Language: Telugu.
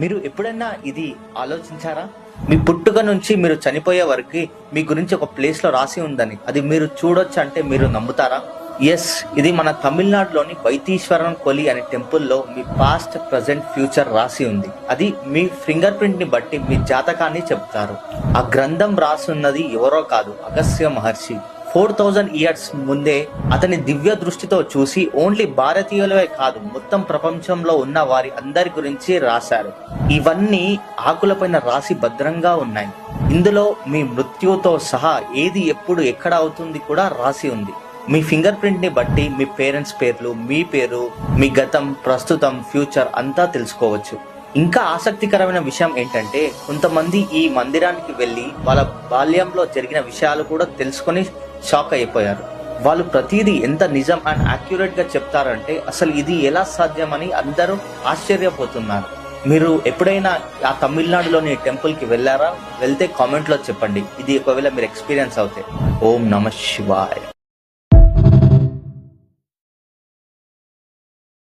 మీరు ఎప్పుడైనా ఇది ఆలోచించారా? మీ పుట్టుక నుంచి మీరు చనిపోయే వరకు మీ గురించి ఒక ప్లేస్ లో రాసి ఉందని, అది మీరు చూడొచ్చు అంటే మీరు నమ్ముతారా? ఎస్, ఇది మన తమిళనాడులోని వైతీశ్వరన్ కొలి అనే టెంపుల్లో మీ పాస్ట్, ప్రజెంట్, ఫ్యూచర్ రాసి ఉంది. అది మీ ఫింగర్ ప్రింట్ ని బట్టి మీ జాతకాన్ని చెప్తారు. ఆ గ్రంథం రాసున్నది ఎవరో కాదు, అగస్త్య మహర్షి. 4000 ఇయర్స్ ముందే అతని దివ్య దృష్టితో చూసి ఓన్లీ భారతీయులవే కాదు, మొత్తం ప్రపంచంలో ఉన్న వారి అందరి గురించి రాశారు. ఇవన్నీ ఆకులపైన రాసి భద్రంగా ఉన్నాయి. ఇందులో మీ మృత్యుతో సహా ఏది ఎప్పుడు ఎక్కడ అవుతుంది కూడా రాసి ఉంది. మీ ఫింగర్ ప్రింట్ ని బట్టి మీ పేరెంట్స్ పేర్లు, మీ పేరు, మీ గతం, ప్రస్తుతం, ఫ్యూచర్ అంతా తెలుసుకోవచ్చు. ఇంకా ఆసక్తికరమైన విషయం ఏంటంటే, కొంతమంది ఈ మందిరానికి వెళ్లి వాళ్ళ బాల్యంలో జరిగిన విషయాలు కూడా తెలుసుకొని షాక్ అయిపోయారు. వాళ్ళు ప్రతిదీ ఎంత నిజం అండ్ యాక్యురేట్ గా చెప్తారంటే అసలు ఇది ఎలా సాధ్యమని అందరూ ఆశ్చర్యపోతున్నారు. మీరు ఎప్పుడైనా ఆ తమిళనాడులోని టెంపుల్ కి వెళ్ళారా? వెళ్తే కామెంట్ లో చెప్పండి. ఇది ఒకవేళ మీరు ఎక్స్పీరియన్స్ అవుతే. ఓం నమః శివాయ.